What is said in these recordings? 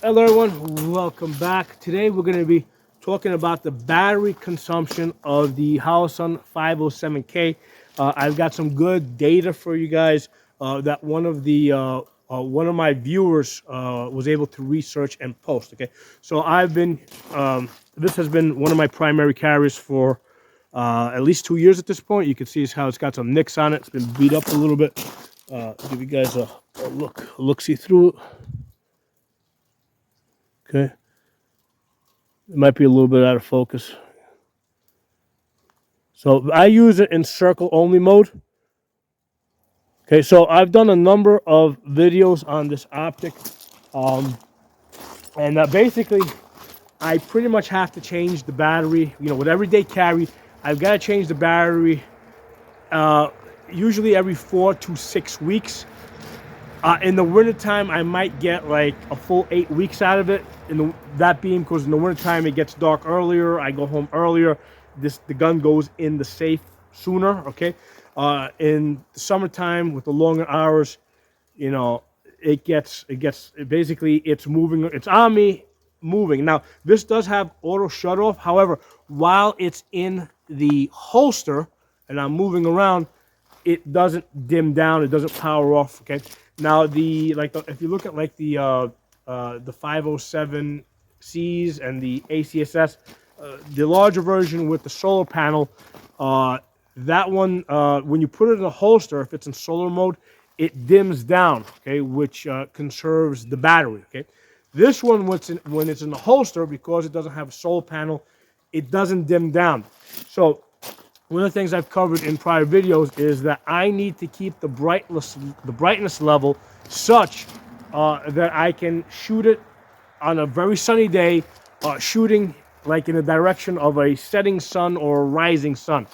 Hello everyone, welcome back. Today we're going to be talking about the battery consumption of the Holosun 507K. I've got some good data for you guys that one of my viewers was able to research and post. Okay, so this has been one of my primary carriers for at least 2 years at this point. You can see how it's got some nicks on it. It's been beat up a little bit. Give you guys a look-see through it. Okay. It might be a little bit out of focus. So I use it in circle only mode. Okay, so I've done a number of videos on this optic. And basically, I pretty much have to change the battery. You know, with everyday carry, I've got to change the battery usually every 4 to 6 weeks. In the wintertime, I might get like a full 8 weeks out of it. That being because in the wintertime it gets dark earlier, I go home earlier. The gun goes in the safe sooner. Okay, in the summertime with the longer hours, you know, basically it's moving. It's on me, moving. Now this does have auto shut off. However, while it's in the holster and I'm moving around, it doesn't dim down. It doesn't power off. Okay. Now if you look at like the 507Cs and the ACSS, the larger version with the solar panel, that one when you put it in a holster, if it's in solar mode, it dims down. Okay, which conserves the battery. Okay. This one, when it's in the holster, because it doesn't have a solar panel, it doesn't dim down. So one of the things I've covered in prior videos is that I need to keep the brightness level such that I can shoot it on a very sunny day, shooting like in the direction of a setting sun or a rising sun.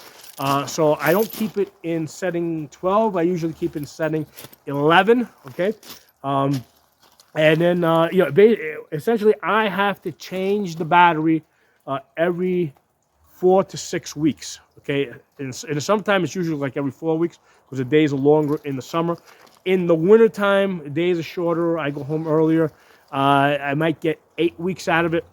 So I don't keep it in setting 12. I usually keep it in setting 11. Okay, and then essentially I have to change the battery every 4 to 6 weeks. Okay, and sometimes it's usually like every 4 weeks because the days are longer in the summer. In the wintertime, the days are shorter. I go home earlier. I might get 8 weeks out of it.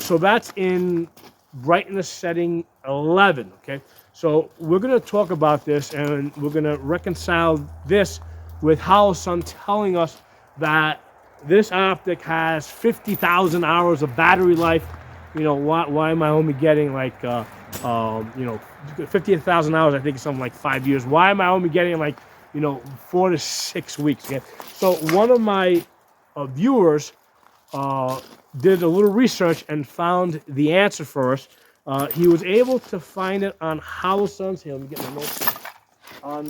So that's in brightness setting 11. Okay, so we're going to talk about this and we're going to reconcile this with Holosun telling us that this optic has 50,000 hours of battery life. You know, why am I only getting like 50,000 hours? I think it's something like 5 years. Why am I only getting like 4 to 6 weeks? Okay? So one of my viewers did a little research and found the answer for us. He was able to find it on Holosun's. Here, let me get my notes on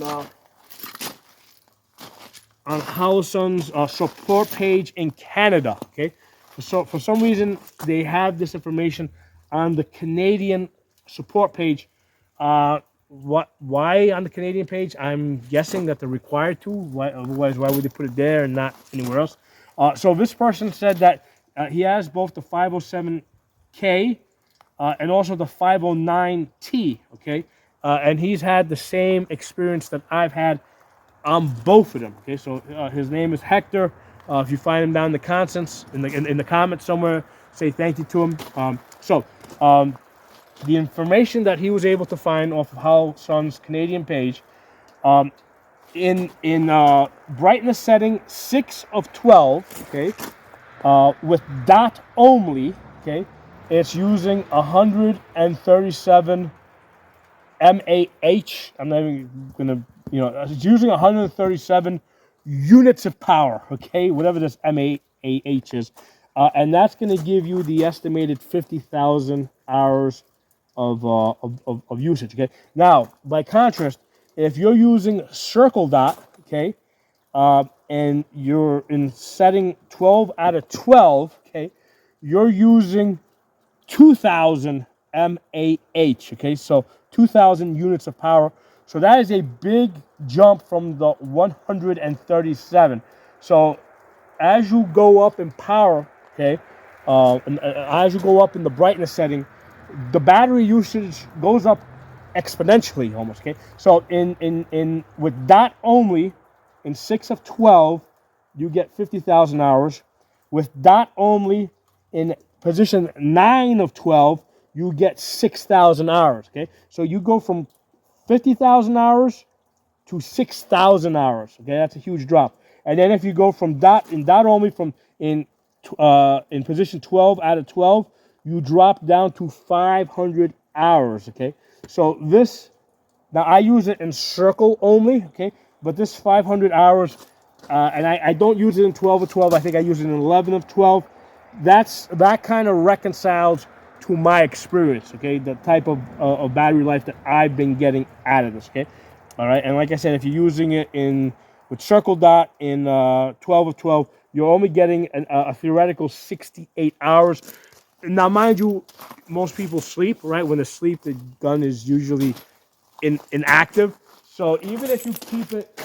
Holosun's support page in Canada. Okay. So for some reason they have this information on the Canadian support page. Why on the Canadian page? I'm guessing that they're required to. Otherwise, why would they put it there and not anywhere else? So this person said that he has both the 507K and also the 509T. Okay, and he's had the same experience that I've had on both of them. Okay, so his name is Hector. If you find him down in the in the comments somewhere, say thank you to him. The information that he was able to find off of Holosun's Canadian page, in brightness setting 6 of 12, okay, with dot only, okay, it's using 137 mAh. I'm not even gonna, it's using 137 units of power, okay, whatever this mAh is, and that's going to give you the estimated 50,000 hours of usage. Okay, now by contrast, if you're using circle dot, okay, and you're in setting 12 out of 12, okay, you're using 2,000 mAh. Okay, so 2,000 units of power. So that is a big jump from the 137. So as you go up in power, okay, and as you go up in the brightness setting, the battery usage goes up exponentially almost. Okay, so in with dot only, in 6 of 12, you get 50,000 hours. With dot only in position 9 of 12, you get 6,000 hours. Okay, so you go from 50,000 hours to 6,000 hours. Okay, that's a huge drop. And then if you go from dot only from in position 12 out of 12, you drop down to 500 hours. Okay, so this, now I use it in circle only. Okay, but this 500 hours, and I don't use it in 12 of 12. I think I use it in 11 of 12. That kind of reconciles to my experience. Okay, the type of battery life that I've been getting out of this. Okay, all right, and like I said, if you're using it with circle dot in 12 of 12, you're only getting a theoretical 68 hours. Now, mind you, most people sleep, right? When they sleep, the gun is usually inactive. So even if you keep it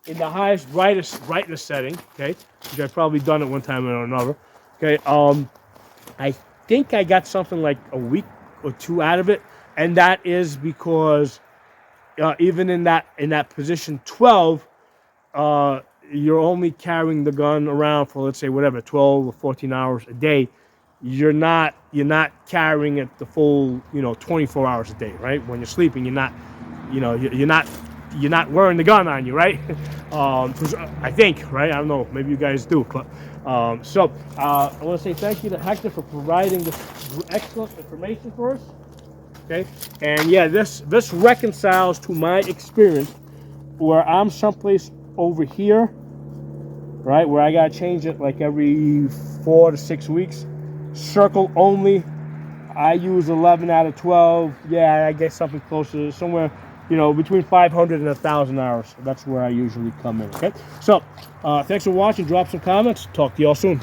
in the highest brightness setting, okay, which I've probably done it one time or another, okay, I think I got something like a week or two out of it, and that is because even in that position 12, you're only carrying the gun around for, let's say, whatever, 12 or 14 hours a day. You're not carrying it the full 24 hours a day, right? When you're sleeping, you're not wearing the gun on you, right? I think, right? I don't know, maybe you guys do, but so I want to say thank you to Hector for providing this excellent information for us. Okay, and yeah, this reconciles to my experience where I'm someplace over here, right, where I gotta change it like every 4 to 6 weeks. Circle only, I use 11 out of 12. Yeah, I get something closer, somewhere, between 500 and 1,000 hours. That's where I usually come in. Okay, so thanks for watching. Drop some comments. Talk to y'all soon.